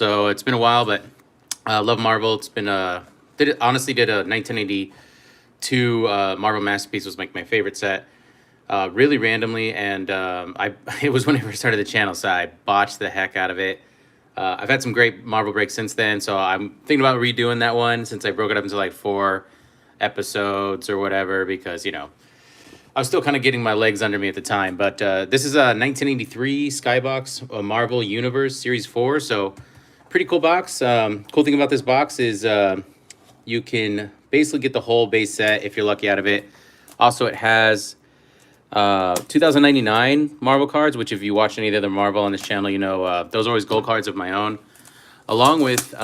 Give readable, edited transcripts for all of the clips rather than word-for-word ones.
So it's been a while, but love Marvel. It's been honestly did a 1982 Marvel Masterpiece was like my favorite set. Really randomly, and I it was when I first started the channel, so I botched the heck out of it. I've had some great Marvel breaks since then, so I'm thinking about redoing that one since I broke it up into like 4 episodes or whatever because I was still kind of getting my legs under me at the time. But this is a 1983 Skybox Marvel Universe Series 4, so pretty cool box. Cool thing about this box is you can basically get the whole base set if you're lucky out of it. Also, it has 2099 Marvel cards, which if you watch any of the other Marvel on this channel, those are always gold cards of my own, along with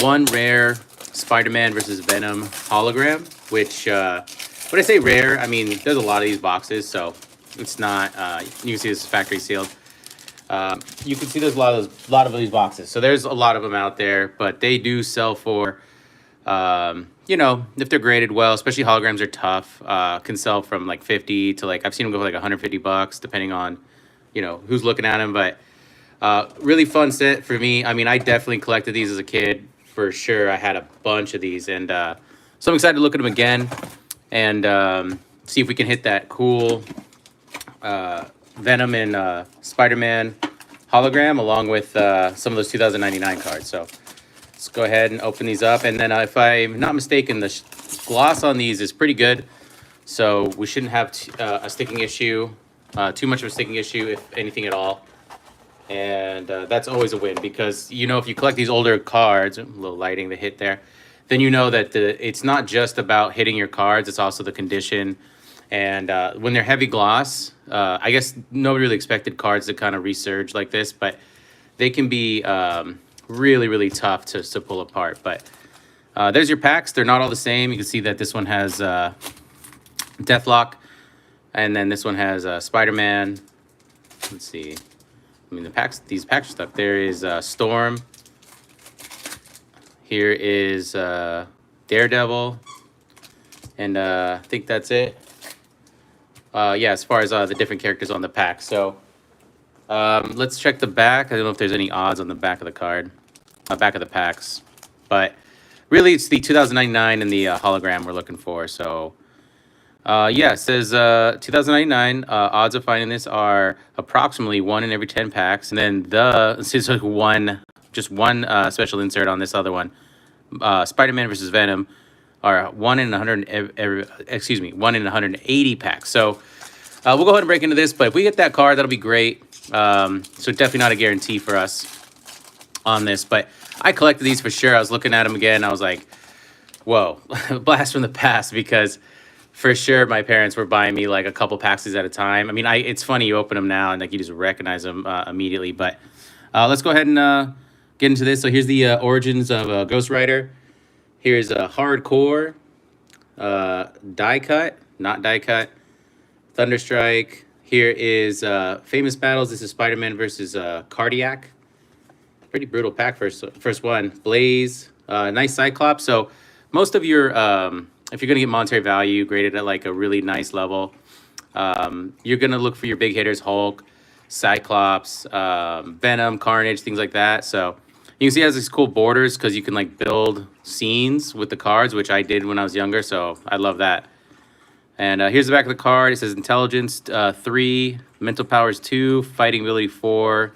one rare Spider-Man versus Venom hologram, which when I say rare, I mean there's a lot of these boxes, so it's not. You can see this is factory sealed. You can see there's a lot of these boxes, so there's a lot of them out there, but they do sell for, if they're graded well, especially holograms are tough. Can sell from like 50 to like I've seen them go for like $150, depending on, who's looking at them. But really fun set for me. I mean, I definitely collected these as a kid for sure. I had a bunch of these, and so I'm excited to look at them again and see if we can hit that cool Venom and Spider-Man hologram along with some of those 2099 cards. So let's go ahead and open these up. And then if I'm not mistaken, the gloss on these is pretty good. So we shouldn't have a sticking issue, too much of a sticking issue, if anything at all. And that's always a win because, if you collect these older cards, a little lighting the hit there, then you know that it's not just about hitting your cards, it's also the condition. And when they're heavy gloss, I guess nobody really expected cards to kind of resurge like this, but they can be really, really tough to pull apart. But there's your packs. They're not all the same. You can see that this one has Deathlock, and then this one has Spider-Man. Let's see. I mean, these packs are stuck. There is Storm. Here is Daredevil. And I think that's it. Yeah, as far as the different characters on the pack. So let's check the back. I don't know if there's any odds on the back of the card, back of the packs. But really, it's the 2099 and the hologram we're looking for. So yeah, it says 2099. Odds of finding this are approximately 1 in every 10 packs. And then this is like just one special insert on this other one. Spider-Man versus Venom are 1 in 1 in 180 packs. So we'll go ahead and break into this. But if we get that card, that'll be great. So definitely not a guarantee for us on this. But I collected these for sure. I was looking at them again. I was like, whoa, blast from the past, because for sure my parents were buying me like a couple packs at a time. I mean, it's funny, you open them now and like you just recognize them immediately. But let's go ahead and get into this. So here's the origins of Ghost Rider. Here's a hardcore, die cut, not die cut, Thunderstrike. Here is famous battles. This is Spider-Man versus Cardiac. Pretty brutal pack first one. Blaze, nice Cyclops. So most of your, if you're gonna get monetary value graded at like a really nice level, you're gonna look for your big hitters: Hulk, Cyclops, Venom, Carnage, things like that. So you can see it has these cool borders because you can like build scenes with the cards, which I did when I was younger, so I love that. And here's the back of the card. It says Intelligence 3, Mental Powers 2, Fighting Ability 4,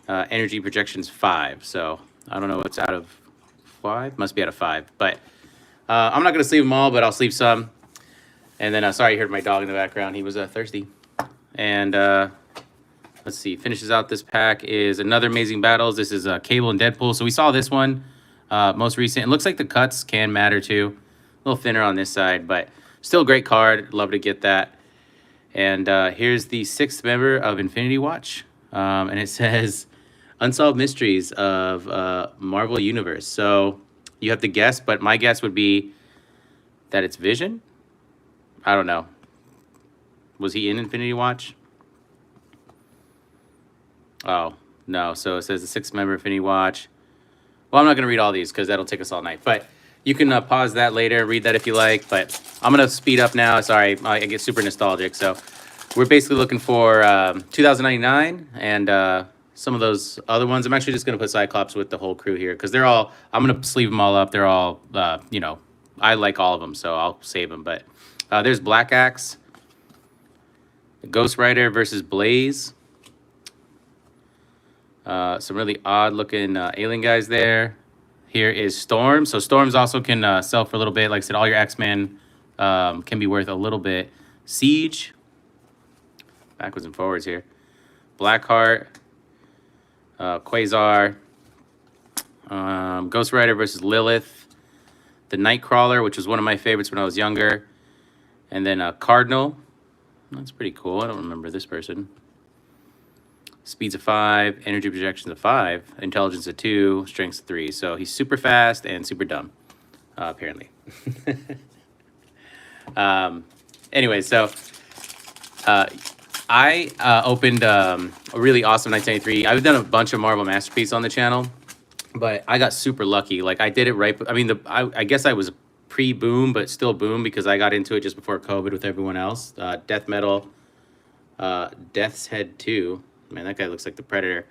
Energy Projections 5. So I don't know what's out of 5. Must be out of 5. But I'm not going to sleeve them all, but I'll sleeve some. And then, sorry, you heard my dog in the background. He was thirsty. And let's see, finishes out this pack is another Amazing Battles. This is Cable and Deadpool. So we saw this one most recent. It looks like the cuts can matter too. A little thinner on this side, but still a great card. Love to get that. And here's the 6th member of Infinity Watch. And it says Unsolved Mysteries of Marvel Universe. So you have to guess, but my guess would be that it's Vision. I don't know. Was he in Infinity Watch? Oh, no. So it says the 6th member of Infinity Watch. Well, I'm not going to read all these because that'll take us all night. But you can pause that later, read that if you like. But I'm going to speed up now. Sorry, I get super nostalgic. So we're basically looking for 2099 and some of those other ones. I'm actually just going to put Cyclops with the whole crew here because they're all, I'm going to sleeve them all up. They're all, you know, I like all of them, so I'll save them. But there's Black Axe, Ghost Rider versus Blaze. Some really odd looking alien guys there. Here is Storm. So Storms also can sell for a little bit. Like I said, all your X-Men can be worth a little bit. Siege. Backwards and forwards here. Blackheart. Quasar. Ghost Rider versus Lilith. The Nightcrawler, which was one of my favorites when I was younger. And then Cardinal. That's pretty cool. I don't remember this person. Speeds of 5, energy projections of 5, intelligence of 2, strengths of 3. So he's super fast and super dumb, apparently. Anyway, so I opened a really awesome 1993. I've done a bunch of Marvel Masterpiece on the channel, but I got super lucky. Like I did it right. I mean, I guess I was pre-boom, but still boom because I got into it just before COVID with everyone else. Death Metal, Death's Head 2. Man, that guy looks like the Predator.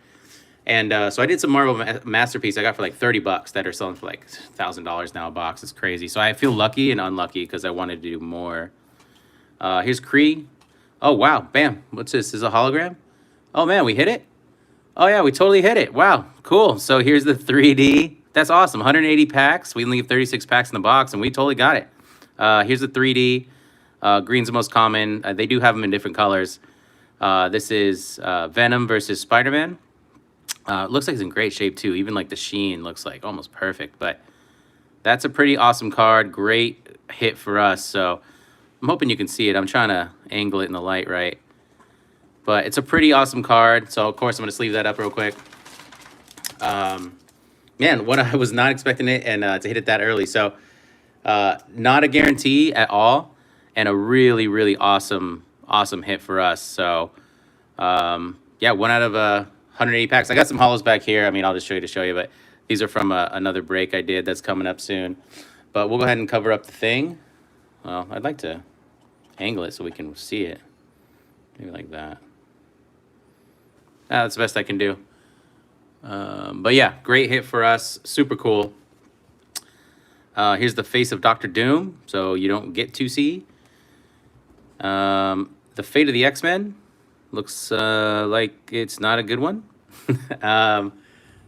And so I did some Marvel Masterpiece I got for like 30 bucks that are selling for like $1,000 now a box. It's crazy. So I feel lucky and unlucky because I wanted to do more. Here's Kree. Oh, wow. Bam. What's this? This is a hologram? Oh, man, we hit it? Oh, yeah, we totally hit it. Wow, cool. So here's the 3D. That's awesome. 180 packs. We only have 36 packs in the box, and we totally got it. Here's the 3D. Green's the most common. They do have them in different colors. This is Venom versus Spider-Man. Looks like it's in great shape, too. Even, like, the sheen looks, like, almost perfect. But that's a pretty awesome card. Great hit for us. So I'm hoping you can see it. I'm trying to angle it in the light right. But it's a pretty awesome card. So, of course, I'm going to sleeve that up real quick. Man, what I was not expecting it and to hit it that early. So, not a guarantee at all. And a really, really awesome hit for us. So, yeah, 1 out of 180 packs. I got some holos back here. I mean, I'll just show you, but these are from another break I did that's coming up soon. But we'll go ahead and cover up the thing. Well, I'd like to angle it so we can see it. Maybe like that. That's the best I can do. But yeah, great hit for us. Super cool. Here's the face of Dr. Doom, so you don't get to see. The Fate of the X-Men looks like it's not a good one.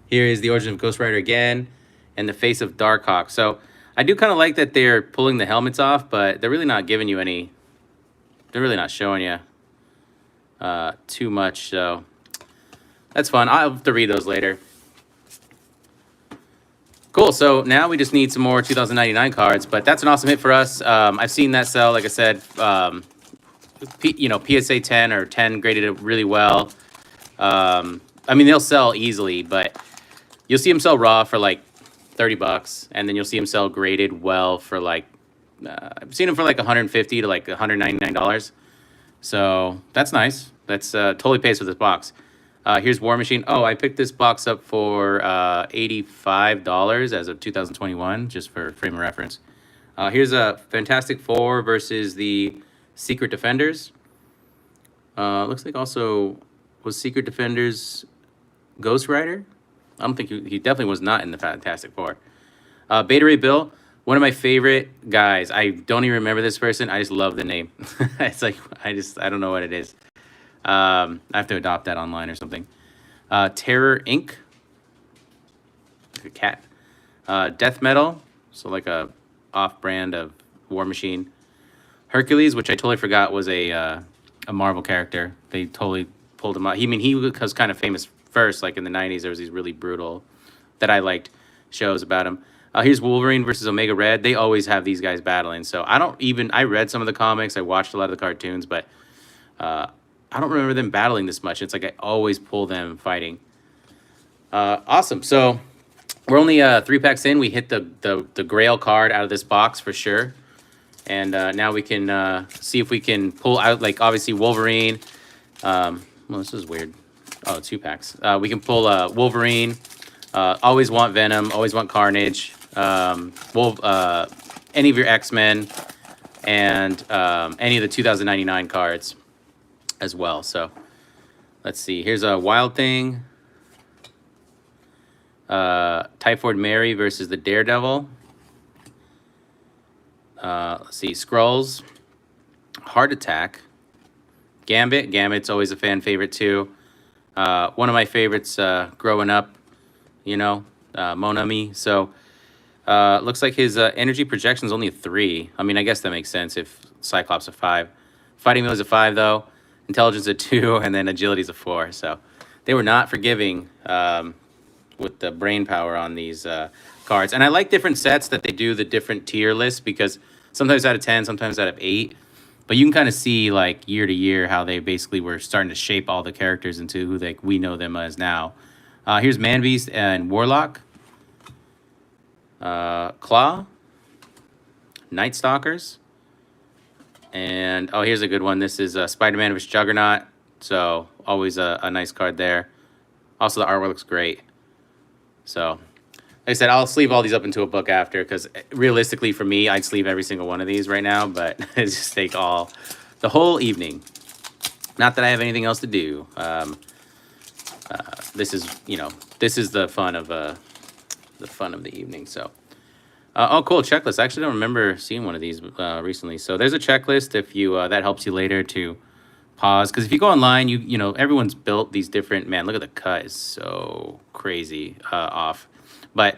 Here is the origin of Ghost Rider again, and the face of Darkhawk. So I do kind of like that they're pulling the helmets off, but they're really not giving you any. They're really not showing you too much. So that's fun. I'll have to read those later. Cool. So now we just need some more 2099 cards, but that's an awesome hit for us. I've seen that sell, like I said, you know, PSA 10 or 10 graded really well. I mean, they'll sell easily, but you'll see them sell raw for like 30 bucks, and then you'll see them sell graded well for like, I've seen them for like 150 to like $199. So that's nice. That's totally pays for this box. Here's War Machine. Oh, I picked this box up for $85 as of 2021, just for frame of reference. Here's a Fantastic Four versus the Secret Defenders. Looks like also was Secret Defenders Ghost Rider. I don't think he definitely was not in the Fantastic Four. Beta Ray Bill, one of my favorite guys. I don't even remember this person. I just love the name. It's like I don't know what it is. I have to adopt that online or something. Terror Inc. Like a cat. Death Metal, so like a off-brand of War Machine. Hercules, which I totally forgot was a Marvel character. They totally pulled him out. He was kind of famous first, like in the 90s. There was these really brutal, that I liked, shows about him. Here's Wolverine versus Omega Red. They always have these guys battling. So I read some of the comics. I watched a lot of the cartoons, but I don't remember them battling this much. It's like I always pull them fighting. Awesome. So we're only 3 packs in. We hit the Grail card out of this box for sure. And now we can see if we can pull out, like, obviously Wolverine. Well, this is weird. Oh, 2 packs. We can pull Wolverine. Always want Venom. Always want Carnage. Any of your X-Men. And any of the 2099 cards as well. So let's see. Here's a Wild Thing. Typhoid Mary versus the Daredevil. Let's see, Skrulls, Heart Attack, Gambit. Gambit's always a fan favorite too. One of my favorites growing up, you know, Mon Ami. So looks like his energy projection is only a 3. I mean, I guess that makes sense if Cyclops a 5. Fighting Mode is a 5 though. Intelligence a 2, and then Agility is a 4. So they were not forgiving with the brain power on these cards. And I like different sets that they do the different tier lists because sometimes out of 10, sometimes out of 8. But you can kind of see like year to year how they basically were starting to shape all the characters into who like we know them as now. Here's Man Beast and Warlock. Claw. Night Stalkers. And oh, here's a good one. This is Spider-Man vs. Juggernaut. So always a nice card there. Also, the artwork looks great. So, like I said, I'll sleeve all these up into a book after because realistically for me, I'd sleeve every single one of these right now, but it's just take the whole evening. Not that I have anything else to do. This is, this is the fun of the evening. So, oh, cool, checklist. I actually don't remember seeing one of these recently. So there's a checklist if you that helps you later to pause, because if you go online, you know everyone's built these different. Man, look at the cut is so crazy off, but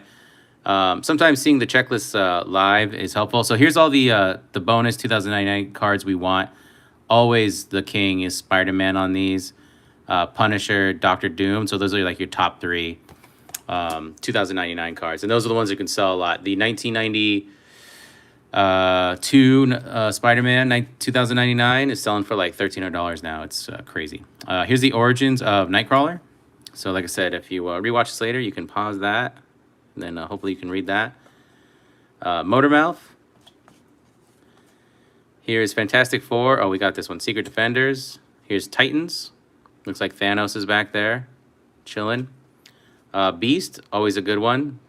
sometimes seeing the checklist live is helpful. So here's all the bonus 2099 cards we want. Always the king is Spider-Man on these. Punisher, Dr. Doom. So those are like your top 3 2099 cards, and those are the ones that can sell a lot. The 1990 Spider-Man 2099 is selling for like $1,300 now. It's crazy. Here's the origins of Nightcrawler. So like I said, if you rewatch this later, you can pause that, and then hopefully you can read that. Motormouth. Here's Fantastic Four. Oh, we got this one. Secret Defenders. Here's Titans. Looks like Thanos is back there, chilling. Beast, always a good one.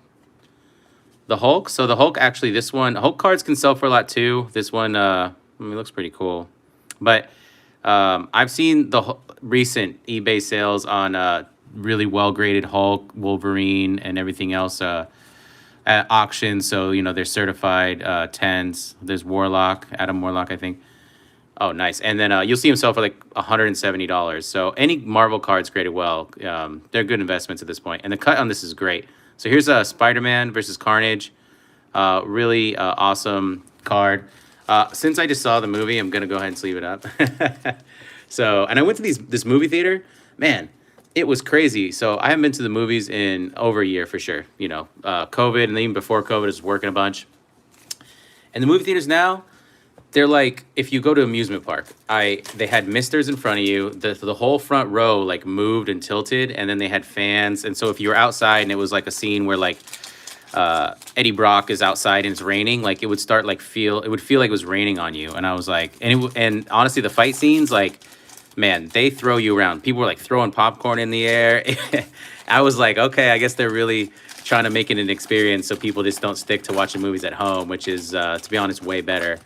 The Hulk. So the Hulk, actually, this one, Hulk cards can sell for a lot too. This one, I mean, looks pretty cool. But I've seen the recent eBay sales on really well-graded Hulk, Wolverine, and everything else at auction. So, they're certified 10s. There's Warlock, Adam Warlock, I think. Oh, nice. And then you'll see them sell for like $170. So any Marvel cards graded well, they're good investments at this point. And the cut on this is great. So here's a Spider-Man versus Carnage. Really awesome card. Since I just saw the movie, I'm going to go ahead and sleeve it up. So, and I went to this movie theater. Man, it was crazy. So I haven't been to the movies in over a year for sure. COVID, and even before COVID, I was working a bunch. And the movie theaters now, they're like, if you go to amusement park, they had misters in front of you. The whole front row like moved and tilted, and then they had fans. And so if you were outside and it was like a scene where like Eddie Brock is outside and it's raining, like it would start like it would feel like it was raining on you. And I was like, and honestly, the fight scenes, like, man, they throw you around. People were like throwing popcorn in the air. I was like, okay, I guess they're really trying to make it an experience so people just don't stick to watching movies at home, which is, to be honest, way better.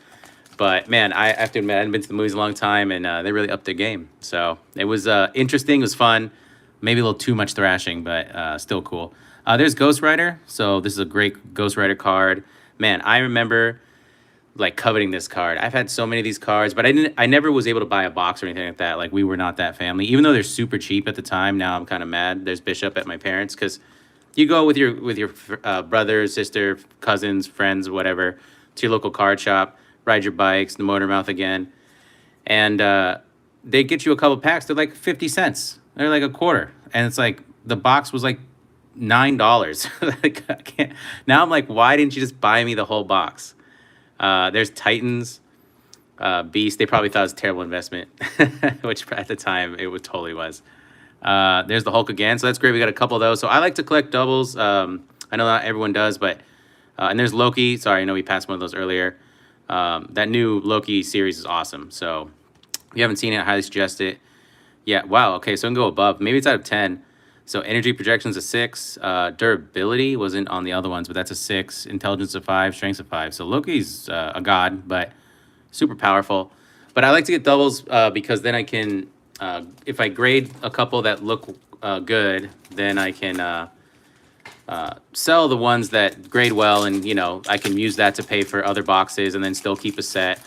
But, man, I have to admit, I hadn't been to the movies in a long time, and they really upped their game. So it was interesting. It was fun. Maybe a little too much thrashing, but still cool. There's Ghost Rider. So this is a great Ghost Rider card. Man, I remember, like, coveting this card. I've had so many of these cards, but I never was able to buy a box or anything like that. Like, we were not that family. Even though they're super cheap at the time, now I'm kind of mad. There's Bishop at my parents' because you go with your brother, sister, cousins, friends, whatever, to your local card shop. Ride your bikes, the motor mouth again, and they get you a couple packs. They're like 50 cents. They're like a quarter, and it's like the box was like $9. Like, I can't. Now I'm like, why didn't you just buy me the whole box? There's Titans, Beast. They probably thought it was a terrible investment, which at the time it totally was. There's the Hulk again, so that's great. We got a couple of those. So I like to collect doubles. I know not everyone does, but and there's Loki. Sorry, I know we passed one of those earlier. That new Loki series is awesome. So if you haven't seen it, I highly suggest it. Yeah, wow. Okay, so I can go above. Maybe it's out of 10. So energy projection's a 6. Durability wasn't on the other ones, but that's a 6. Intelligence a 5. Strength a 5. So Loki's a god, but super powerful. But I like to get doubles because then I can, if I grade a couple that look good, then I can sell the ones that grade well, and you know I can use that to pay for other boxes and then still keep a set.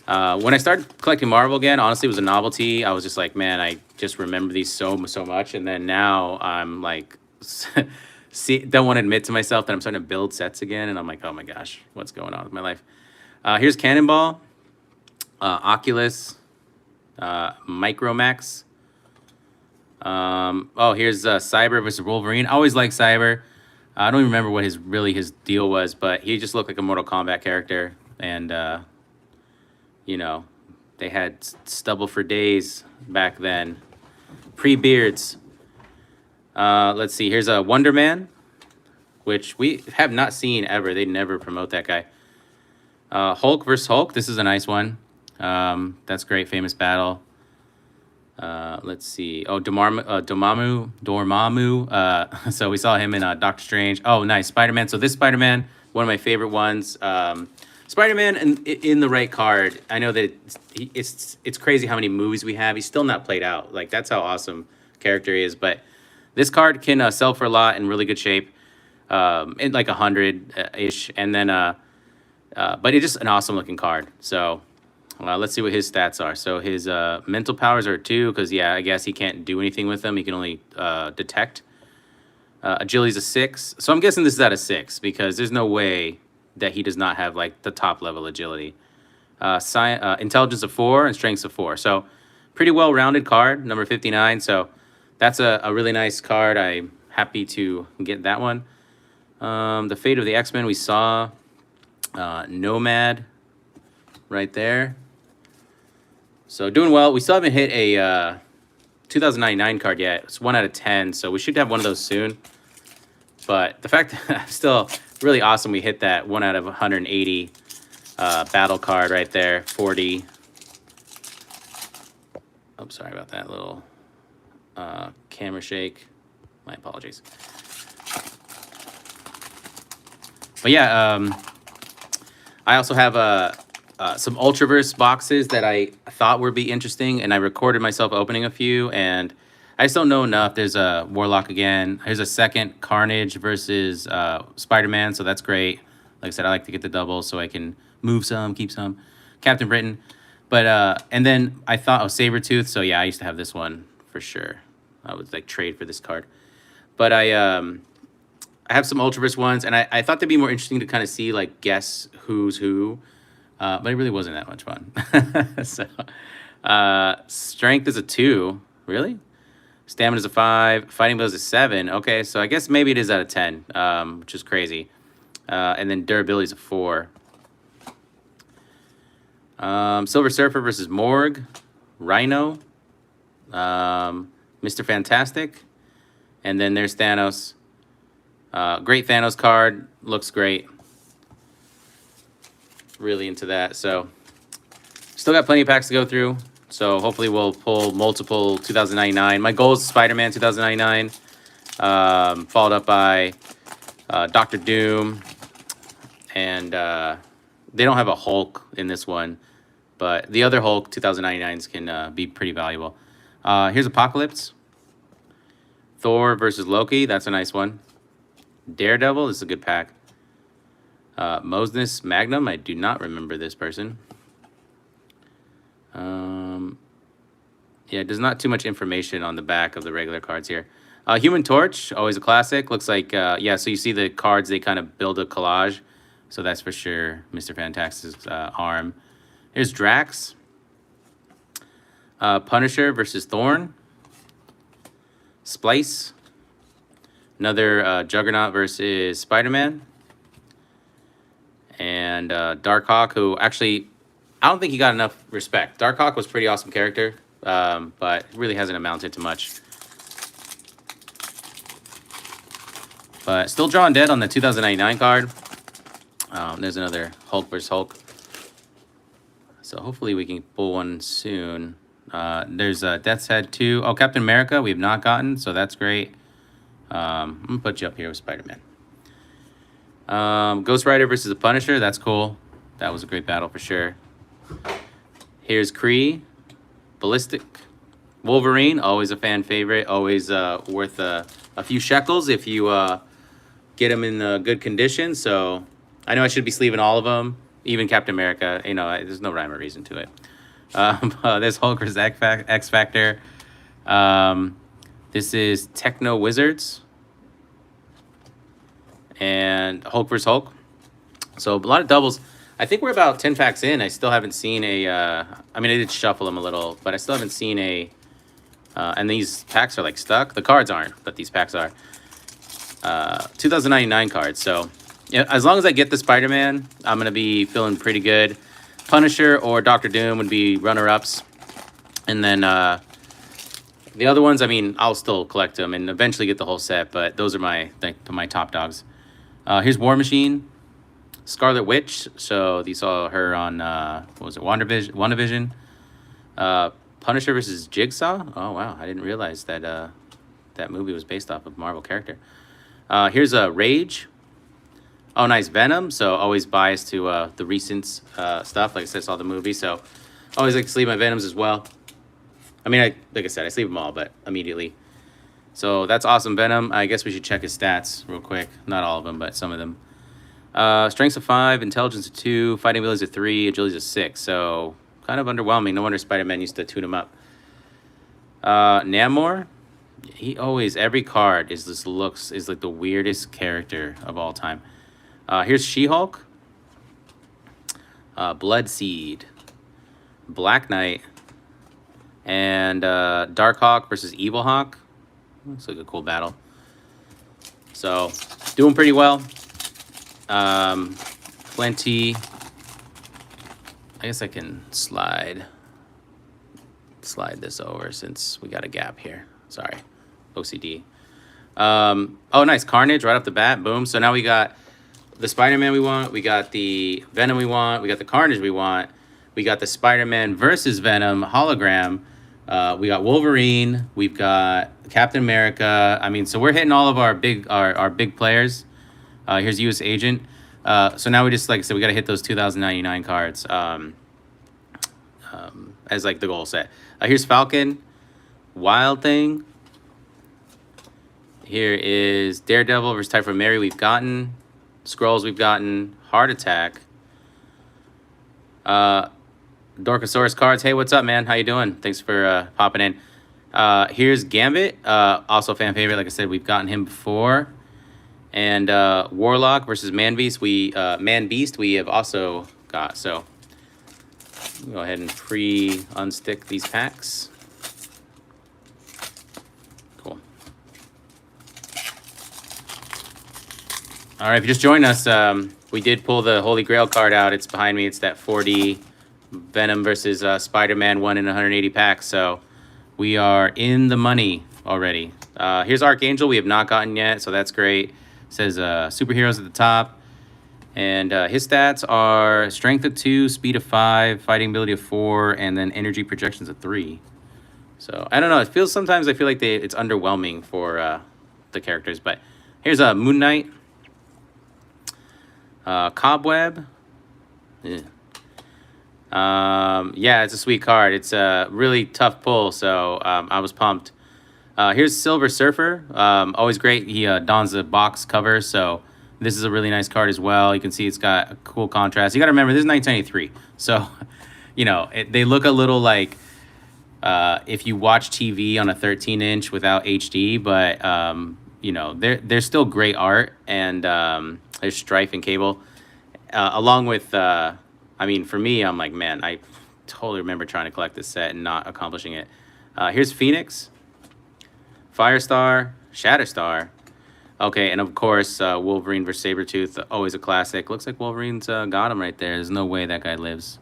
When I started collecting Marvel again, honestly, it was a novelty. I was just like, man, I just remember these so much, and then now I'm like, don't want to admit to myself that I'm starting to build sets again, and I'm like, oh my gosh, what's going on with my life? Here's Cannonball, Oculus, Micromax. Oh, here's Cyber versus Wolverine. I always liked Cyber. I don't even remember what his deal was, but he just looked like a Mortal Kombat character, and you know, they had stubble for days back then, pre-beards. Let's see. Here's a Wonder Man, which we have not seen ever. They never promote that guy. Hulk versus Hulk. This is a nice one. That's great. Famous battle. Let's see. Oh, Dormammu. So we saw him in Doctor Strange. Oh, nice. Spider-Man. So this Spider-Man, one of my favorite ones. Spider-Man in the right card. I know that it's crazy how many movies we have. He's still not played out. Like, that's how awesome character he is. But this card can sell for a lot in really good shape, in like 100-ish. And then, but it's just an awesome looking card. So let's see what his stats are. So his mental powers are 2, because, yeah, I guess he can't do anything with them. He can only detect. Agility's a 6. So I'm guessing this is at a 6, because there's no way that he does not have, like, the top-level agility. Intelligence of 4 and strengths of 4. So pretty well-rounded card, number 59. So that's a really nice card. I'm happy to get that one. The Fate of the X-Men, we saw Nomad right there. So doing well. We still haven't hit a 2099 card yet. It's 1 out of 10, so we should have one of those soon. But the fact that still really awesome we hit that 1 out of 180 battle card right there, 40. Oh, sorry about that little camera shake. My apologies. But yeah, I also have some Ultraverse boxes that I thought would be interesting, and I recorded myself opening a few, and I just don't know enough. There's a Warlock again. Here's a second Carnage versus Spider-Man, so that's great. Like I said, I like to get the double so I can move some, keep some. Captain Britain. But, and then I thought, oh, Sabretooth. So, yeah, I used to have this one for sure. I would, like, trade for this card. But I have some Ultraverse ones, and I thought they'd be more interesting to kind of see, like, guess who's who. But it really wasn't that much fun. So, Strength is a 2. Really? Stamina is a 5. Fighting Blows is a 7. Okay, so I guess maybe it is out of 10, which is crazy. And then Durability is a 4. Silver Surfer versus Morg. Rhino. Mr. Fantastic. And then there's Thanos. Great Thanos card. Looks great. Really into that. So, still got plenty of packs to go through. So, hopefully we'll pull multiple 2099. My goal is Spider-Man 2099. Followed up by Dr. Doom. And they don't have a Hulk in this one. But the other Hulk 2099s can be pretty valuable. Here's Apocalypse. Thor versus Loki. That's a nice one. Daredevil. This is a good pack. Moses Magnum. I do not remember this person. Yeah, there's not too much information on the back of the regular cards here. Human Torch. Always a classic. Looks like, yeah, so you see the cards, they kind of build a collage. So that's for sure Mr. Fantastic's arm. Here's Drax. Punisher versus Thorn. Splice. Another Juggernaut versus Spider-Man. And Darkhawk, who actually, I don't think he got enough respect. Darkhawk was a pretty awesome character, but really hasn't amounted to much. But still drawing dead on the 2099 card. There's another Hulk versus Hulk. So hopefully we can pull one soon. There's Death's Head 2. Oh, Captain America we have not gotten, so that's great. I'm going to put you up here with Spider-Man. Ghost Rider versus the Punisher. That's cool. That was a great battle for sure. Here's Kree. Ballistic. Wolverine. Always a fan favorite. Always worth a few shekels if you get them in good condition. So I know I should be sleeving all of them, even Captain America. You know, there's no rhyme or reason to it. There's Hulk vs. X Factor. This is Techno Wizards and Hulk vs. Hulk. So a lot of doubles. I think we're about 10 packs in. I still haven't seen a. I mean, I did shuffle them a little, but I still haven't seen a. And these packs are like stuck. The cards aren't, but these packs are. 2099 cards. So yeah, as long as I get the Spider-Man, I'm gonna be feeling pretty good. Punisher or Dr. Doom would be runner-ups, and then the other ones, I mean, I'll still collect them and eventually get the whole set. But those are my top dogs. Here's War Machine, Scarlet Witch. So you saw her on what was it, WandaVision. Punisher versus Jigsaw. Oh wow, I didn't realize that that movie was based off of a Marvel character. Here's a Rage. Oh, nice. Venom. So always biased to the recent stuff. Like I said, I saw the movie, so always like to sleeve my Venoms as well. I mean, like I said, I sleeve them all, but immediately. So that's awesome, Venom. I guess we should check his stats real quick. Not all of them, but some of them. Strength's of 5, intelligence of 2, fighting abilities of 3, agility of 6. So kind of underwhelming. No wonder Spider-Man used to tune him up. Namor. He always, every card is like the weirdest character of all time. Here's She-Hulk, Bloodseed, Black Knight, and Darkhawk versus Evil Hawk. Looks like a cool battle. So doing pretty well. Plenty. I guess I can slide this over since we got a gap here. Sorry, OCD. Oh, nice. Carnage right off the bat. Boom. So now we got the Spider-Man we want. We got the Venom we want. We got the Carnage we want. We got the Spider-Man versus Venom hologram. We got Wolverine. We've got Captain America. I mean, so we're hitting all of our big players. Here's U.S. Agent. So now we just, like I said, we got to hit those 2099 cards as like the goal set. Here's Falcon, Wild Thing. Here is Daredevil versus Typhoid Mary. We've gotten Skrulls. We've gotten Heart Attack. Dorkosaurus cards. Hey, what's up, man? How you doing? Thanks for popping in. Here's Gambit. Also fan favorite. Like I said, we've gotten him before. And Warlock versus Man-Beast. Man-Beast we have also got. So go ahead and unstick these packs. Cool. All right, if you just joined us, we did pull the Holy Grail card out. It's behind me. It's that 4D Venom versus Spider-Man 1 in 180 packs. So we are in the money already. Here's Archangel. We have not gotten yet, so that's great. It says superheroes at the top. And his stats are strength of 2, speed of 5, fighting ability of 4, and then energy projections of 3. So I don't know. It feels sometimes I feel like it's underwhelming for the characters. But here's a Moon Knight. Cobweb. Yeah. Yeah, it's a sweet card. It's a really tough pull, so I was pumped. Here's Silver Surfer. Always great. He dons the box cover, so this is a really nice card as well. You can see it's got a cool contrast. You got to remember, this is 1993, so you know they look a little like if you watch TV on a 13-inch without HD, but you know they're still great art, and there's Strife and Cable, along with. I mean, for me, I'm like, man, I totally remember trying to collect this set and not accomplishing it. Here's Phoenix, Firestar, Shatterstar. Okay, and of course, Wolverine versus Sabretooth, always a classic. Looks like Wolverine's got him right there. There's no way that guy lives.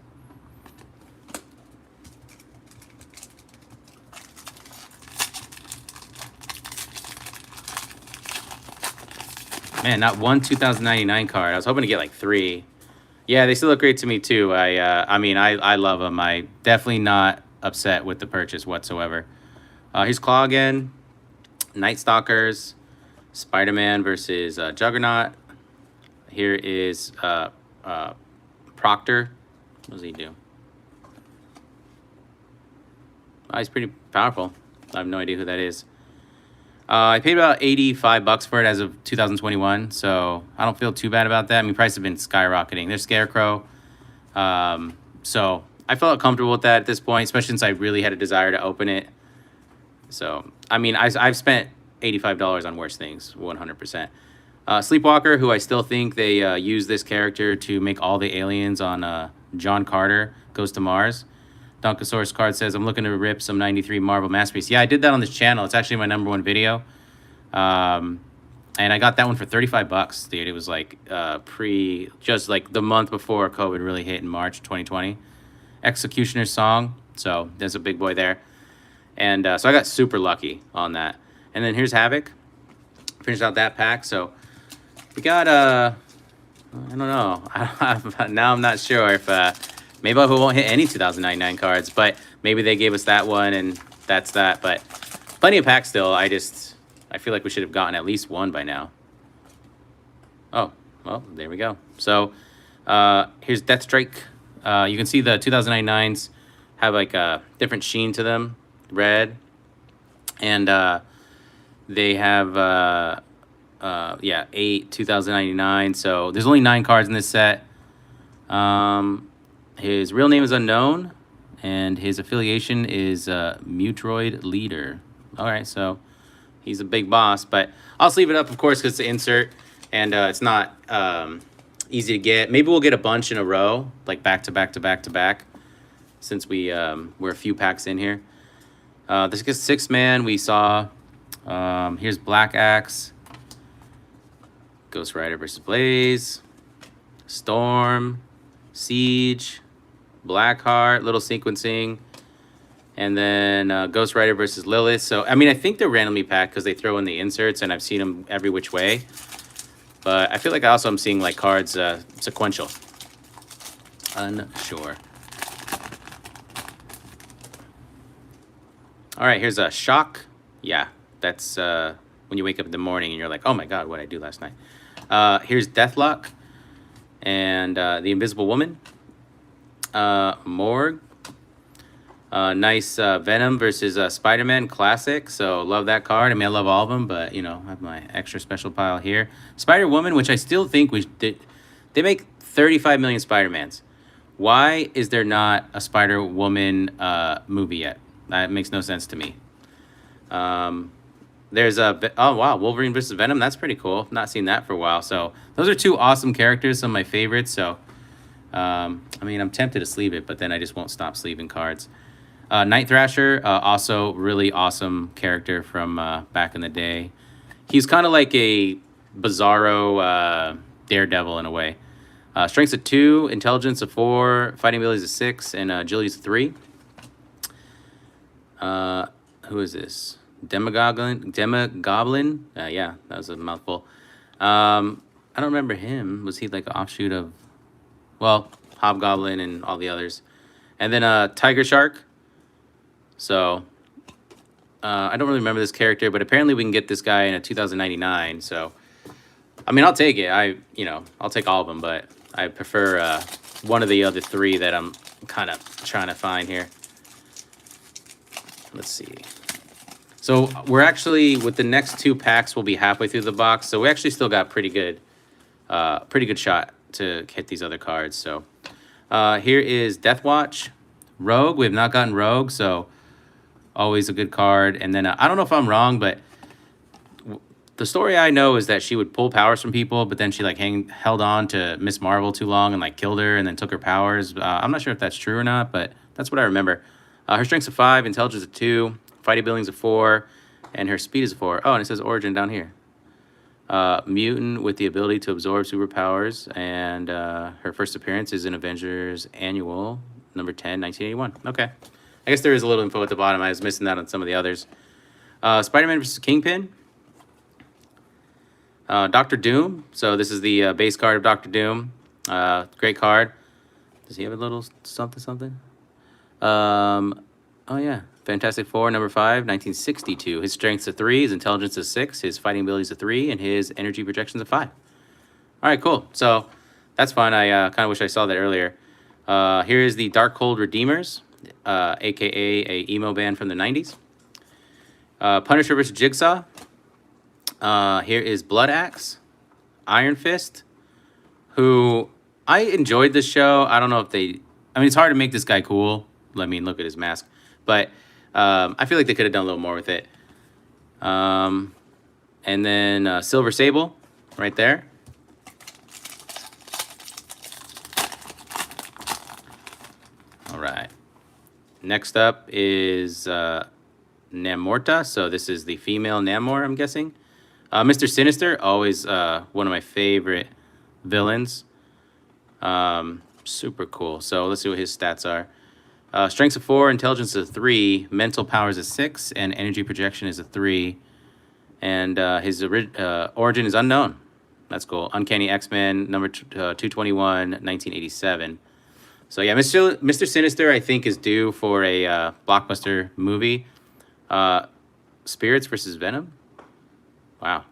Man, not one 2099 card. I was hoping to get like 3. Yeah, they still look great to me too. I mean, I love them. I definitely not upset with the purchase whatsoever. Here's Claw again. Night Stalkers. Spider-Man versus Juggernaut. Here is Proctor. What does he do? Oh, he's pretty powerful. I have no idea who that is. I paid about $85 for it as of 2021, so I don't feel too bad about that. I mean, prices have been skyrocketing. There's Scarecrow. So I felt comfortable with that at this point, especially since I really had a desire to open it. So, I mean, I've spent $85 on worse things, 100%. Sleepwalker, who I still think they use this character to make all the aliens on John Carter Goes to Mars. Donkosaurus card says, I'm looking to rip some 93 Marvel Masterpiece. Yeah, I did that on this channel. It's actually my #1 video. And I got that one for $35, dude. It was like just like the month before COVID really hit in March 2020. Executioner's Song. So there's a big boy there. And so I got super lucky on that. And then here's Havoc. Finished out that pack. So we got, I don't know. Now I'm not sure if, maybe we won't hit any 2099 cards, but maybe they gave us that one and that's that. But plenty of packs still. I feel like we should have gotten at least one by now. Oh, well, there we go. So here's Deathstrike. You can see the 2099s have like a different sheen to them. Red. And they have, 8 2099. So there's only 9 cards in this set. His real name is unknown, and his affiliation is Mutroid Leader. All right, so he's a big boss, but I'll sleeve it up, of course, because it's an insert, and it's not easy to get. Maybe we'll get a bunch in a row, like back to back to back to back, since we're a few packs in here. This is 6-man. We saw, here's Black Axe, Ghost Rider versus Blaze, Storm, Siege, Blackheart, little sequencing, and then Ghost Rider versus Lilith. So, I mean, I think they're randomly packed because they throw in the inserts, and I've seen them every which way. But I feel like also I'm seeing, like, cards sequential. Unsure. All right, here's a Shock. Yeah, that's when you wake up in the morning and you're like, oh, my God, what did I do last night? Here's Deathlock and the Invisible Woman. Morgue. Nice Venom versus Spider-Man Classic. So love that card. I mean, I love all of them, but, you know, I have my extra special pile here. Spider-Woman, which I still think they make 35 million Spider-Mans. Why is there not a Spider-Woman movie yet? That makes no sense to me. There's a, oh wow, Wolverine versus Venom. That's pretty cool. Not seen that for a while. So those are 2 awesome characters, some of my favorites. So, I mean, I'm tempted to sleeve it, but then I just won't stop sleeving cards. Night Thrasher, also really awesome character from back in the day. He's kind of like a bizarro Daredevil in a way. Strength's a 2, intelligence a 4, fighting abilities a 6, and agility's a 3. Who is this? Demogoblin? Yeah, that was a mouthful. I don't remember him. Was he like an offshoot of, well, Hobgoblin and all the others? And then Tiger Shark. So I don't really remember this character, but apparently we can get this guy in a 2099. So I mean, I'll take it. I'll take all of them, but I prefer one of the other 3 that I'm kind of trying to find here. Let's see. So we're actually, with the next 2 packs, we'll be halfway through the box. So we actually still got pretty good shot to hit these other cards. So here is Deathwatch, Rogue. We have not gotten Rogue, so always a good card. And then I don't know if I'm wrong, but the story I know is that she would pull powers from people, but then she like held on to Miss Marvel too long and like killed her and then took her powers. I'm not sure if that's true or not, but that's what I remember. Her strength's a 5, intelligence a 2, fighting ability's a 4, and her speed is a 4. Oh, and it says origin down here. Mutant with the ability to absorb superpowers, and her first appearance is in Avengers Annual, number 10, 1981. Okay. I guess there is a little info at the bottom. I was missing that on some of the others. Spider-Man versus Kingpin. Dr. Doom. So this is the base card of Dr. Doom. Great card. Does he have a little something? Oh yeah, Fantastic Four, number 5, 1962. His strength's a 3, his intelligence is 6, his fighting ability's a 3, and his energy projection's a 5. All right, cool. So that's fun. I kind of wish I saw that earlier. Here is the Dark Cold Redeemers, aka a emo band from the 90s. Punisher versus Jigsaw. Here is Blood Axe, Iron Fist, who I enjoyed this show. I don't know if they... I mean, it's hard to make this guy cool. I mean, look at his mask. But I feel like they could have done a little more with it. And then Silver Sable, right there. All right. Next up is Namorta. So this is the female Namor, I'm guessing. Mr. Sinister, always one of my favorite villains. Super cool. So let's see what his stats are. Strength's a 4, intelligence is a 3, mental power is a 6, and energy projection is a 3. And his origin is unknown. That's cool. Uncanny X-Men, number 221, 1987. So yeah, Mr. Sinister, I think, is due for a blockbuster movie. Spirits versus Venom. Wow.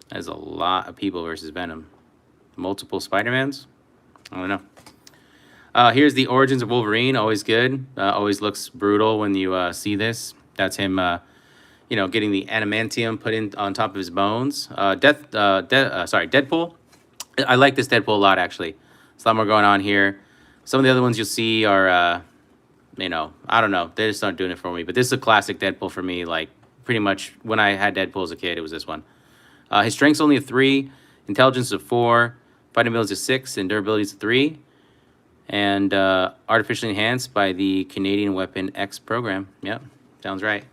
That is a lot of people versus Venom. Multiple Spider-Mans? I don't know. Here's the origins of Wolverine. Always good. Always looks brutal when you see this. That's him, getting the adamantium put in on top of his bones. Deadpool. I like this Deadpool a lot, actually. There's a lot more going on here. Some of the other ones you'll see are, I don't know. They just aren't doing it for me. But this is a classic Deadpool for me. Like, pretty much when I had Deadpool as a kid, it was this one. His strength's only a 3. Intelligence is a 4. Fighting ability is a 6. And durability is a 3. And artificially enhanced by the Canadian Weapon X program. Yep, sounds right.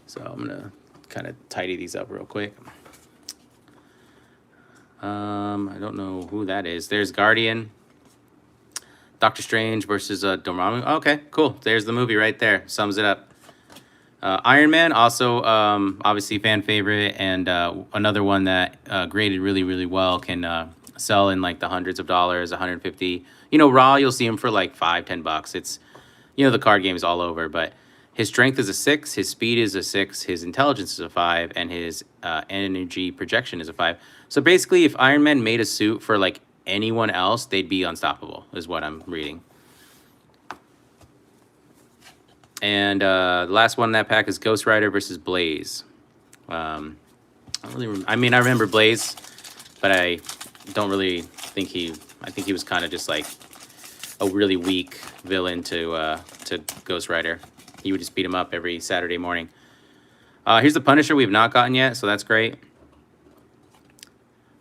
So I'm going to kind of tidy these up real quick. I don't know who that is. There's Guardian. Doctor Strange versus Dormammu. Oh, okay, cool. There's the movie right there. Sums it up. Iron Man, also obviously fan favorite, and another one that graded really, really well, can sell in like the hundreds of dollars, 150. Raw, you'll see him for like $5-10. It's, the card game is all over, but his strength is a 6, his speed is a 6, his intelligence is a 5, and his energy projection is a 5. So basically, if Iron Man made a suit for like anyone else, they'd be unstoppable, is what I'm reading. And the last one in that pack is Ghost Rider versus Blaze. I remember Blaze, but I don't really think I think he was kind of just like a really weak villain to Ghost Rider. He would just beat him up every Saturday morning. Here's the Punisher we have not gotten yet, so that's great.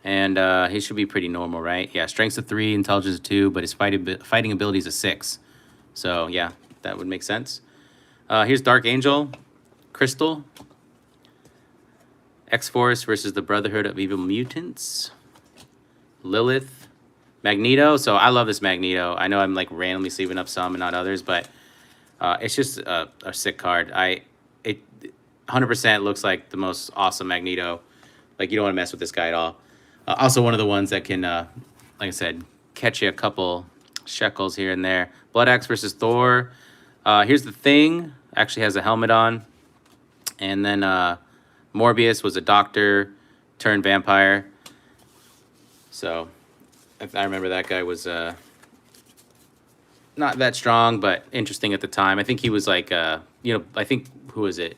And he should be pretty normal, right? Yeah, strength's a 3, intelligence a 2, but his fighting ability is a 6. So yeah, that would make sense. Here's Dark Angel, Crystal, X-Force versus the Brotherhood of Evil Mutants, Lilith, Magneto. So I love this Magneto. I know I'm like randomly sleeving up some and not others, but it's just a sick card. It 100% looks like the most awesome Magneto. Like, you don't want to mess with this guy at all. Also one of the ones that can, like I said, catch you a couple shekels here and there. Blood Axe versus Thor. Here's the Thing. Actually has a helmet on. And then Morbius was a doctor turned vampire. So I remember that guy was not that strong, but interesting at the time. I think he was like, I think, who is it?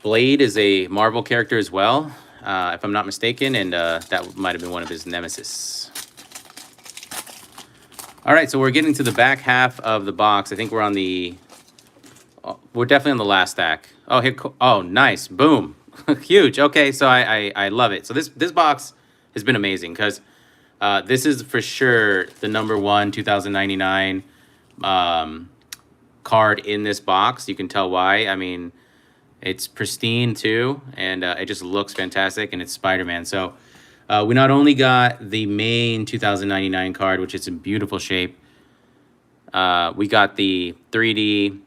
Blade is a Marvel character as well, if I'm not mistaken, and that might have been one of his nemesis. All right, so we're getting to the back half of the box. I think we're on we're definitely on the last stack. Oh, here, oh, nice, boom, huge. Okay, so I love it. So this box has been amazing because this is for sure the #1 2099 card in this box. You can tell why. I mean, it's pristine too, and it just looks fantastic, and it's Spider-Man. So we not only got the main 2099 card, which is in beautiful shape. We got the 3D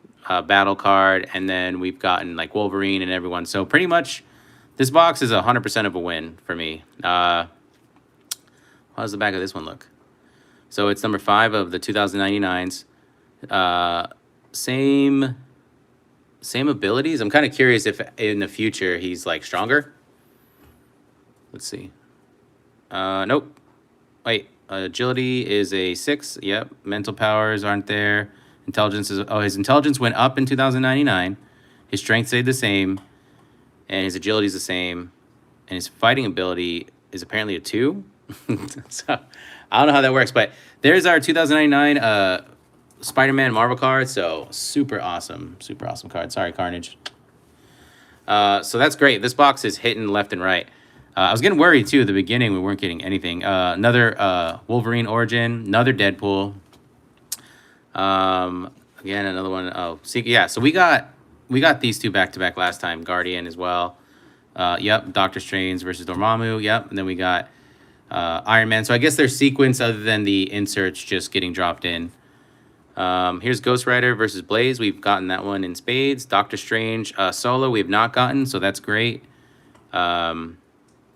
battle card, and then we've gotten like Wolverine and everyone. So pretty much this box is 100% of a win for me. How does the back of this one look? So it's #5 of the 2099s. Same abilities. I'm kind of curious if in the future he's like stronger. Let's see. Nope. Wait. Agility is a 6. Yep. Mental powers aren't there. Intelligence is... Oh, his intelligence went up in 2099. His strength stayed the same. And his agility is the same. and his fighting ability is apparently a 2. So I don't know how that works, but there's our 2099 Spider-Man Marvel card. So super awesome card. Sorry, Carnage. So that's great. This box is hitting left and right. I was getting worried too at the beginning. We weren't getting anything. Another Wolverine origin, another Deadpool. Again, another one. Oh, see, yeah. So we got these two back to back last time. Guardian as well. Yep. Doctor Strange versus Dormammu. Yep. And then we got Iron Man. So I guess there's sequence other than the inserts just getting dropped in. Here's Ghost Rider versus Blaze. We've gotten that one in spades. Doctor Strange solo we've not gotten, so that's great.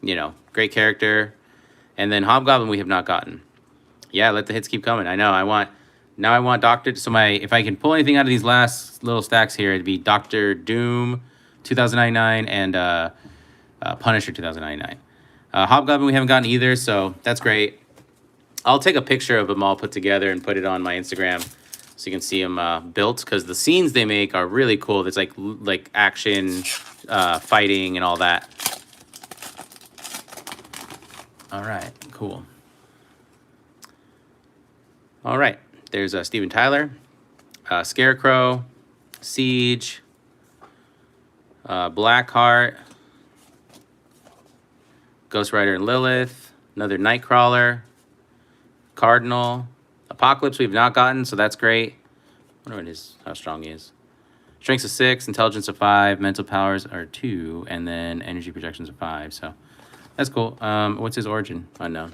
You know, great character. And then Hobgoblin we have not gotten. Yeah, let the hits keep coming. I know. I want Doctor. So if I can pull anything out of these last little stacks here, it'd be Dr. Doom 2099 and Punisher 2099. Hobgoblin we haven't gotten either, so that's great. I'll take a picture of them all put together and put it on my Instagram so you can see them built, because the scenes they make are really cool. There's like action, fighting, and all that. All right, cool. All right, there's Steven Tyler, Scarecrow, Siege, Blackheart, Ghost Rider and Lilith, another Nightcrawler, Cardinal, Apocalypse we've not gotten, so that's great. I wonder how strong he is. Strength's a 6, intelligence a 5, mental powers are 2, and then energy projections a 5. So that's cool. What's his origin? Unknown.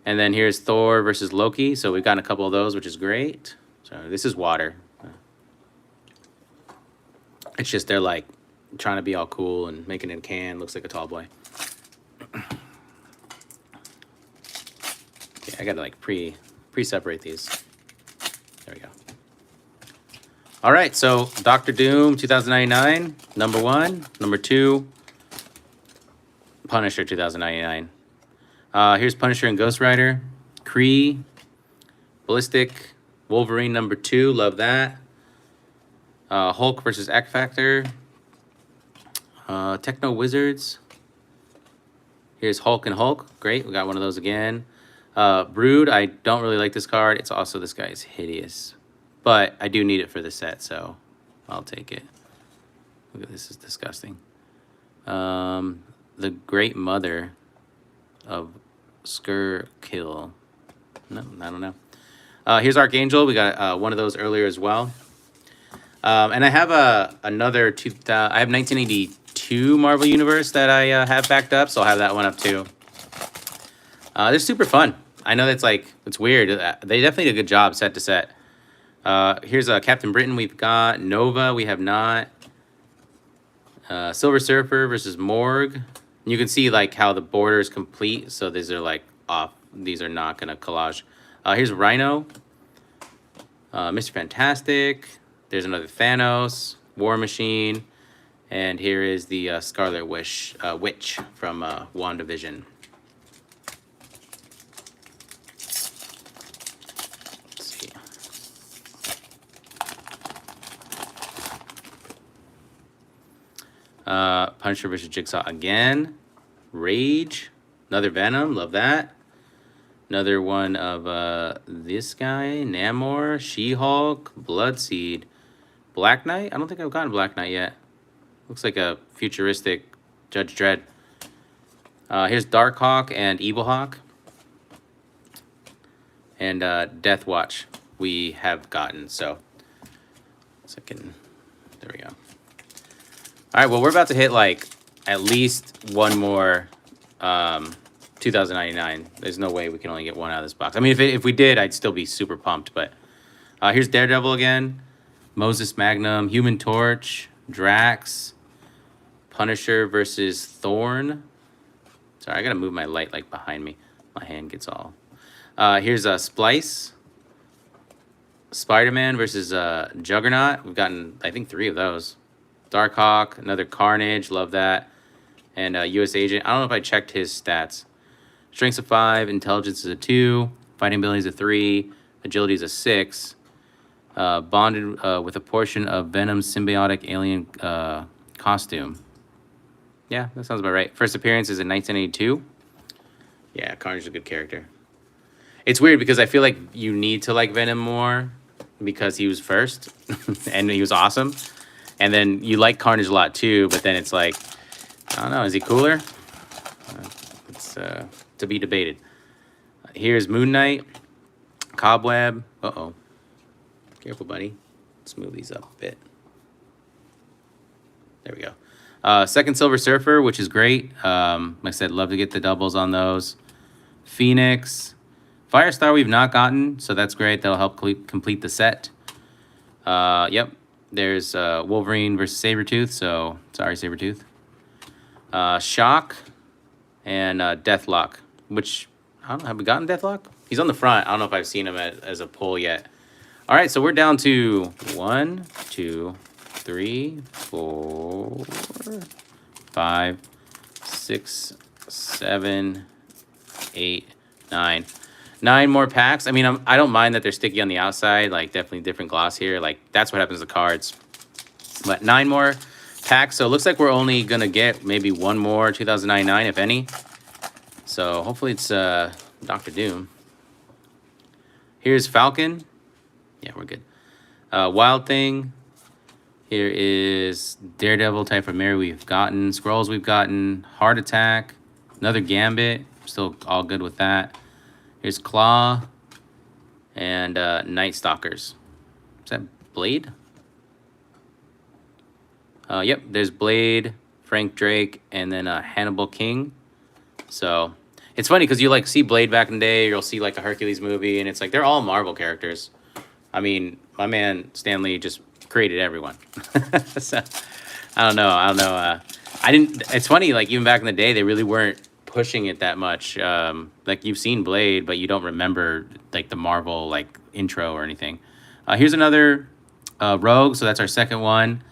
And then here's Thor versus Loki. So we've gotten a couple of those, which is great. So this is water. It's just they're like trying to be all cool and making it a can. Looks like a tall boy. I gotta like pre-separate these. There we go. All right, so Dr. Doom 2099, number 1. Number 2, Punisher 2099. Here's Punisher and Ghost Rider. Kree, Ballistic, Wolverine number 2, love that. Hulk versus X Factor. Techno Wizards. Here's Hulk and Hulk, great, we got one of those again. Brood, I don't really like this card. It's also, this guy is hideous. But I do need it for the set, so I'll take it. Look at this, is disgusting. The Great Mother of Skirkill. No, I don't know. Here's Archangel. We got one of those earlier as well. And I have another I have 1982 Marvel Universe that I have backed up, so I'll have that one up too. They're super fun. I know that's like, it's weird. They definitely did a good job set to set. Here's Captain Britain we've got. Nova we have not. Silver Surfer versus Morgue. You can see like how the border is complete, so these are like off. These are not going to collage. Here's Rhino. Mr. Fantastic. There's another Thanos. War Machine. And here is the Scarlet Witch from WandaVision. Punisher versus Jigsaw again. Rage. Another Venom. Love that. Another one of this guy. Namor. She-Hulk. Bloodseed. Black Knight. I don't think I've gotten Black Knight yet. Looks like a futuristic Judge Dredd. Here's Darkhawk and Evil Hawk. And Death Watch we have gotten. So, second. There we go. All right, well, we're about to hit, like, at least one more 2099. There's no way we can only get one out of this box. I mean, if we did, I'd still be super pumped. But here's Daredevil again. Moses Magnum. Human Torch. Drax. Punisher versus Thorn. Sorry, I got to move my light, like, behind me. My hand gets all... here's Splice. Spider-Man versus Juggernaut. We've gotten, I think, 3 of those. Darkhawk, another Carnage, love that. And U.S. Agent. I don't know if I checked his stats. Strength's a 5, intelligence is a 2, fighting ability is a 3, agility is a 6. Bonded with a portion of Venom's symbiotic alien costume. Yeah, that sounds about right. First appearance is in 1982. Yeah, Carnage is a good character. It's weird because I feel like you need to like Venom more because he was first and he was awesome. And then you like Carnage a lot too, but then it's like, I don't know, is he cooler? It's to be debated. Here's Moon Knight, Cobweb. Uh-oh. Careful, buddy. Smooth these up a bit. There we go. Second Silver Surfer, which is great. Like I said, love to get the doubles on those. Phoenix. Firestar we've not gotten, so that's great. That'll help complete the set. Yep. There's Wolverine versus Sabretooth, so sorry, Sabretooth. Shock and Deathlock, which, I don't know, have we gotten Deathlock? He's on the front. I don't know if I've seen him as a pull yet. All right, so we're down to 1, 2, 3, 4, 5, 6, 7, 8, 9. 9 more packs. I mean, I don't mind that they're sticky on the outside. Like, definitely different gloss here. Like, that's what happens to cards. But 9 more packs. So it looks like we're only going to get maybe one more 2099, if any. So hopefully it's Dr. Doom. Here's Falcon. Yeah, we're good. Wild Thing. Here is Daredevil, Type of Mary we've gotten. Scrolls we've gotten. Heart Attack. Another Gambit. Still all good with that. Here's Claw. And Night Stalkers. Is that Blade? Yep, there's Blade, Frank Drake, and then Hannibal King. So it's funny because you like see Blade back in the day, or you'll see like a Hercules movie, and it's like they're all Marvel characters. I mean, my man Stan Lee just created everyone. So I don't know. I didn't. It's funny, like even back in the day, they really weren't pushing it that much. Like you've seen Blade, but you don't remember like the Marvel like intro or anything. Here's another Rogue. So that's our second one.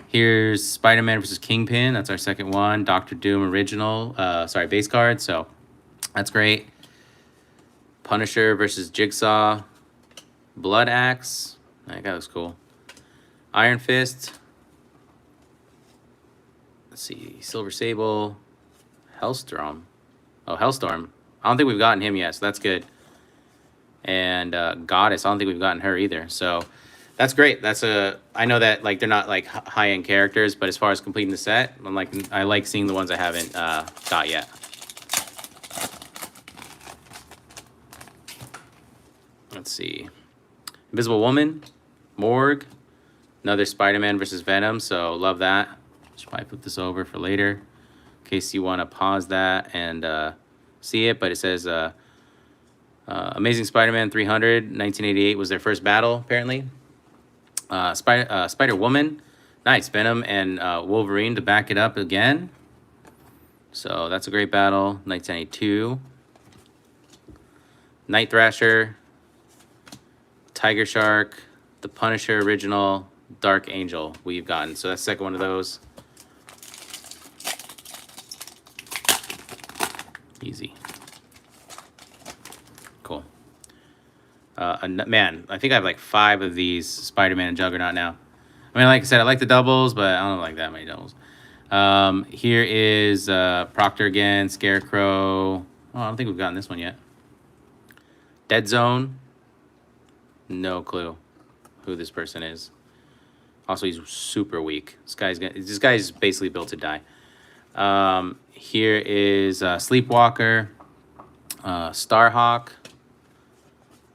Here's Spider-Man versus Kingpin. That's our second one. Dr. Doom original. Base card. So that's great. Punisher versus Jigsaw. Blood Axe. That guy looks cool. Iron Fist. Let's see. Silver Sable. Hellstorm. Oh, Hellstorm. I don't think we've gotten him yet, so that's good. And Goddess. I don't think we've gotten her either. So that's great. I know that like they're not like high-end characters, but as far as completing the set, I like seeing the ones I haven't got yet. Let's see. Invisible Woman, Morgue, another Spider-Man versus Venom. So love that. Should probably put this over for later in case you want to pause that and see it. But it says Amazing Spider-Man 300, 1988 was their first battle apparently. Spider-Woman, nice. Venom and Wolverine to back it up again. So that's a great battle. 1982. Night Thrasher, Tiger Shark, the Punisher original, Dark Angel we've gotten. So that's the second one of those. Easy. Cool. Man, I think I have like 5 of these Spider-Man and Juggernaut now. I mean, like I said, I like the doubles, but I don't like that many doubles. Here is Proctor again, Scarecrow. Oh, I don't think we've gotten this one yet. Dead Zone. No clue who this person is. Also, he's super weak. This guy's basically built to die. Here is Sleepwalker, Starhawk,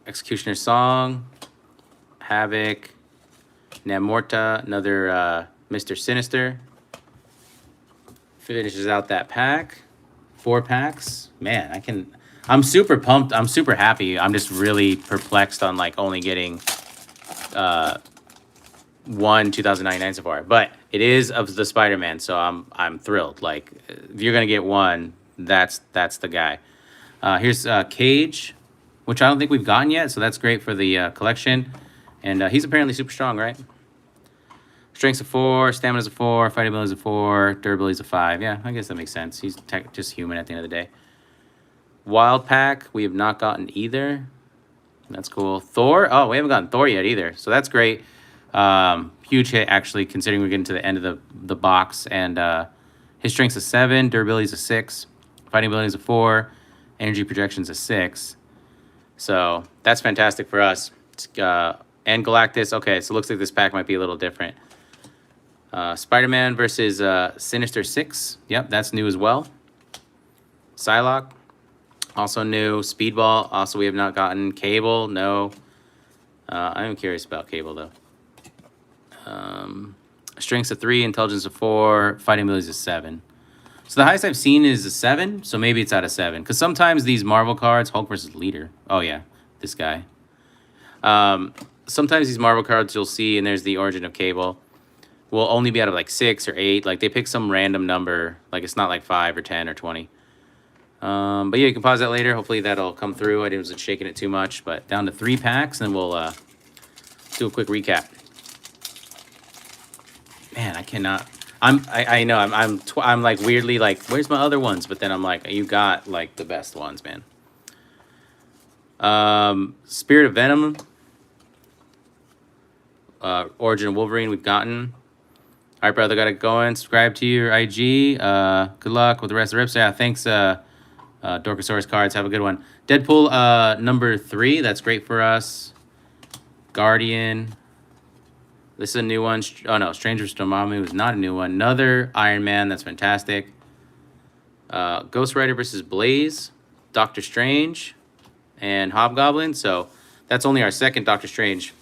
Executioner's Song, Havoc, Namorta, another Mr. Sinister. Finishes out that pack. 4 packs. Man, I'm super pumped. I'm super happy. I'm just really perplexed on like only getting one 2099 so far. But it is of the Spider-Man, so I'm thrilled. Like if you're gonna get one, that's the guy. Here's Cage, which I don't think we've gotten yet, so that's great for the collection. And he's apparently super strong, right? Strength's a 4, stamina's a 4, fighting ability's a 4, durability's a 5. Yeah, I guess that makes sense. He's just human at the end of the day. Wild Pack, we have not gotten either. That's cool. Thor, oh, we haven't gotten Thor yet either, so that's great. Huge hit, actually, considering we're getting to the end of the box. And His strength's a 7, durability's a 6, fighting ability's a 4, energy projection's a 6. So that's fantastic for us. And Galactus. Okay, so it looks like this pack might be a little different. Spider-Man versus Sinister Six. Yep, that's new as well. Psylocke, also new. Speedball, also we have not gotten. Cable, no. I am curious about Cable, though. Strength's a 3, intelligence a 4, fighting ability is a 7. So the highest I've seen is a 7, so maybe it's out of 7. Because sometimes these Marvel cards, Hulk versus Leader. Oh, yeah, this guy. Sometimes these Marvel cards you'll see, and there's the origin of Cable, will only be out of like 6 or 8. Like they pick some random number. Like it's not like 5 or 10 or 20. But yeah, you can pause that later. Hopefully that'll come through. I wasn't shaking it too much, but down to 3 packs, and then we'll do a quick recap. Man, I cannot. I know I'm like weirdly like, where's my other ones? But then I'm like, you got like the best ones, man. Spirit of Venom, Origin of Wolverine, we've gotten. All right, brother, got it going. Subscribe to your IG. Good luck with the rest of the rips. Yeah, thanks, Dorkosaurus cards. Have a good one. Deadpool number 3. That's great for us. Guardian. This is a new one. Oh, no. Stranger Stormami was not a new one. Another Iron Man. That's fantastic. Ghost Rider versus Blaze. Doctor Strange. And Hobgoblin. So that's only our second Doctor Strange.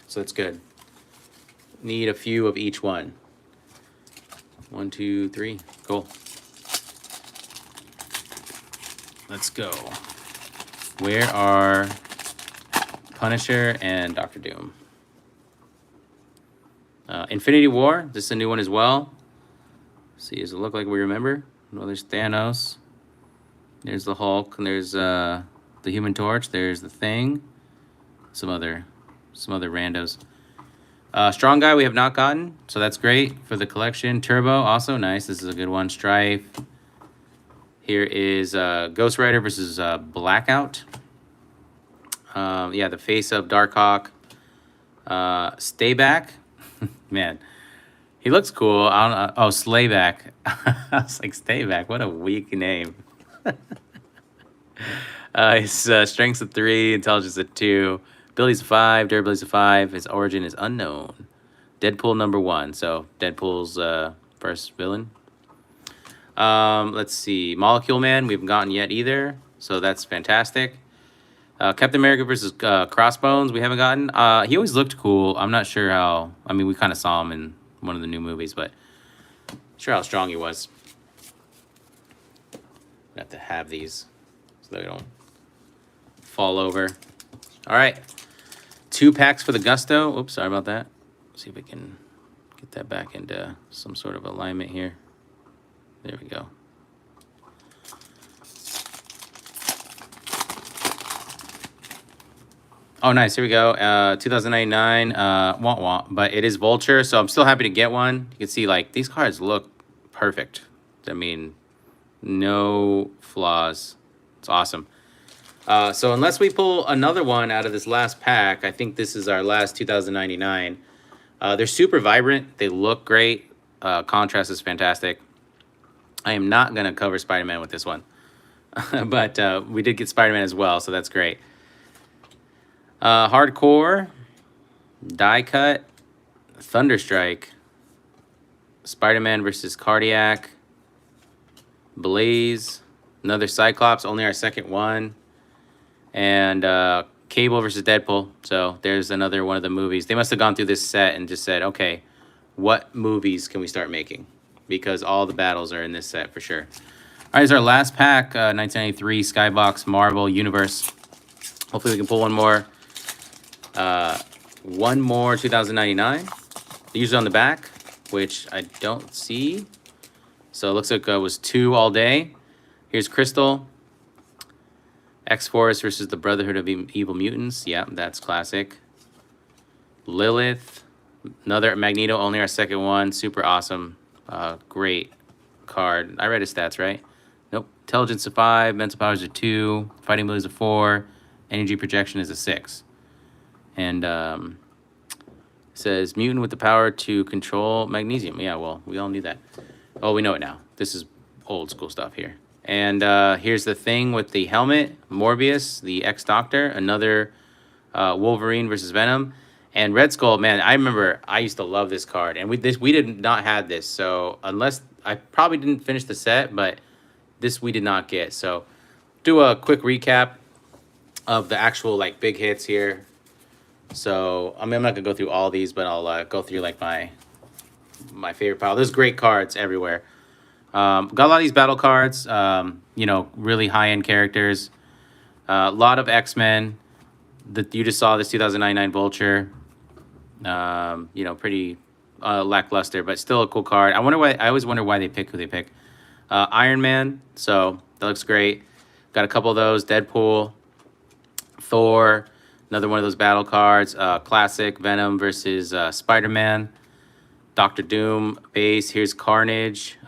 So that's good. Need a few of each one. 1, 2, 3. Cool. Let's go. Where are Punisher and Dr. Doom? Infinity War. This is a new one as well. Let's see, does it look like we remember? Well, there's Thanos. There's the Hulk. And there's the Human Torch. There's the Thing. Some other randos. Strong Guy we have not gotten, so that's great for the collection. Turbo, also nice. This is a good one. Strife. Here is Ghost Rider versus Blackout. Yeah, the face of Darkhawk. Stay Back. Man, he looks cool. I don't know. Oh, Slayback. I was like, Stay Back. What a weak name. His strength's a 3, intelligence a 2. Ability's a 5, durability's a 5. His origin is unknown. Deadpool number 1. So Deadpool's first villain. Let's see. Molecule Man, we haven't gotten yet either. So that's fantastic. Captain America versus Crossbones, we haven't gotten. He always looked cool. I'm not sure how. I mean, we kind of saw him in one of the new movies, but not sure how strong he was. I have to have these so they don't fall over. All right. 2 packs for the Gusto. Oops, sorry about that. See if we can get that back into some sort of alignment here. There we go. Oh, nice. Here we go. 2099. But it is Vulture, so I'm still happy to get one. You can see, like, these cards look perfect. I mean, no flaws. It's awesome. So unless we pull another one out of this last pack, I think this is our last 2099. They're super vibrant. They look great. Contrast is fantastic. I am not going to cover Spider-Man with this one. But we did get Spider-Man as well, so that's great. Hardcore, Die Cut, Thunderstrike, Spider-Man versus Cardiac, Blaze, another Cyclops, only our second one, and Cable versus Deadpool. So there's another one of the movies. They must have gone through this set and just said, okay, what movies can we start making? Because all the battles are in this set for sure. All right, here's our last pack, 1993 Skybox Marvel Universe. Hopefully we can pull one more. One more 2099. Usually on the back, which I don't see. So it looks like it was 2 all day. Here's Crystal. X-Force versus the Brotherhood of Evil Mutants. Yeah, that's classic. Lilith. Another Magneto, only our second one. Super awesome. Great card. I read his stats, right? Nope. Intelligence a 5. Mental powers a 2. Fighting ability is a 4. Energy projection is a 6. And says mutant with the power to control magnesium. Yeah, well, we all knew that. Oh, we know it now. This is old school stuff here. And here's the Thing with the helmet, Morbius, the ex-Doctor, another Wolverine versus Venom, and Red Skull. Man, I remember I used to love this card, and we did not have this. So unless I probably didn't finish the set, but this we did not get. So do a quick recap of the actual like big hits here. So I mean, I'm not gonna go through all these, but I'll go through like my favorite pile. There's great cards everywhere. Got a lot of these battle cards. You know, really high end characters. A lot of X-Men. You just saw this 2099 Vulture. You know, pretty lackluster, but still a cool card. I wonder why. I always wonder why they pick who they pick. Iron Man. So that looks great. Got a couple of those. Deadpool. Thor. Another one of those battle cards. Classic Venom versus Spider-Man. Dr. Doom base. Here's Carnage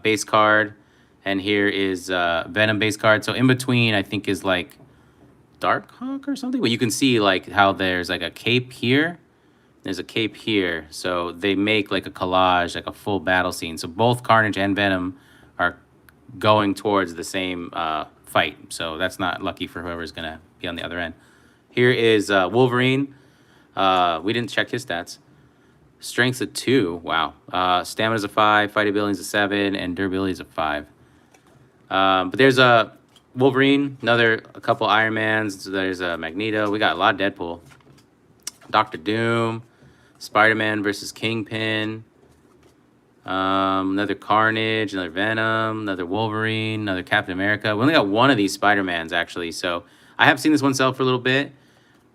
base card. And here is Venom base card. So in between, I think, is like Darkhawk or something. But you can see like how there's like a cape here. There's a cape here. So they make like a collage, like a full battle scene. So both Carnage and Venom are going towards the same fight. So that's not lucky for whoever's going to be on the other end. Here is Wolverine. We didn't check his stats. Strength's a 2. Wow. Stamina's a 5. Fight ability's a 7. And durability's a 5. But there's a Wolverine. A couple Iron Mans. So there's a Magneto. We got a lot of Deadpool. Dr. Doom. Spider-Man versus Kingpin. Another Carnage. Another Venom. Another Wolverine. Another Captain America. We only got one of these Spider-Mans, actually. So I have seen this one sell for a little bit.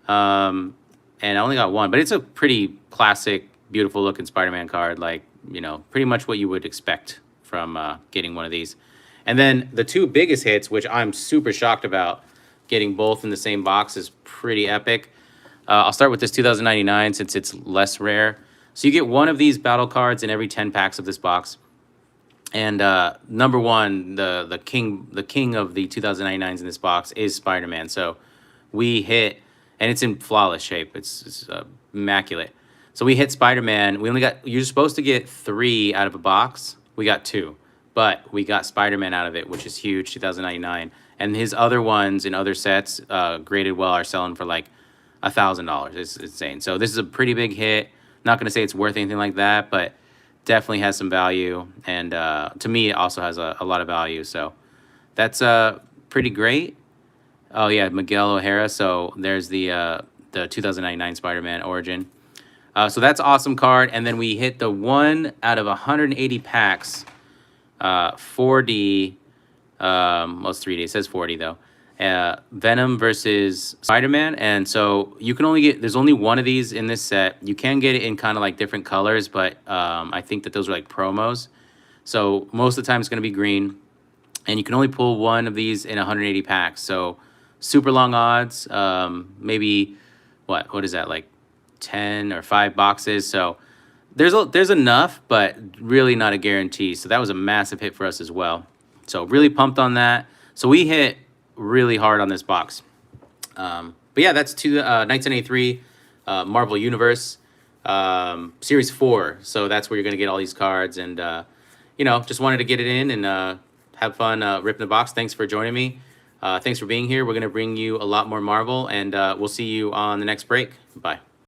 And I only got one. But it's a pretty classic, beautiful looking Spider-Man card, like, you know, pretty much what you would expect from getting one of these. And then the two biggest hits, which I'm super shocked about, getting both in the same box is pretty epic. I'll start with this 2099 since it's less rare. So you get one of these battle cards in every 10 packs of this box. And number one, the king of the 2099s in this box is Spider-Man. So we hit, and it's in flawless shape. It's immaculate. So we hit Spider-Man. You're supposed to get 3 out of a box. We got 2. But we got Spider-Man out of it, which is huge, 2099. And his other ones in other sets, graded well, are selling for like $1,000. It's insane. So this is a pretty big hit. Not going to say it's worth anything like that, but definitely has some value. And to me, it also has a lot of value. So that's pretty great. Oh, yeah, Miguel O'Hara. So there's the 2099 Spider-Man Origin. So that's awesome card. And then we hit the 1 out of 180 packs, 4D. Well, it's 3D. It says 4D, though. Venom versus Spider-Man. And so you can only get, there's only one of these in this set. You can get it in kind of like different colors, but I think that those are like promos. So most of the time it's going to be green. And you can only pull one of these in 180 packs. So super long odds. Maybe, what is that, like 10 or 5 boxes? So there's enough, but really not a guarantee. So that was a massive hit for us as well. So really pumped on that. So we hit really hard on this box. But yeah, that's 1983 Marvel Universe Series 4. So that's where you're going to get all these cards. And, you know, just wanted to get it in and have fun ripping the box. Thanks for joining me. Thanks for being here. We're going to bring you a lot more Marvel, and we'll see you on the next break. Bye.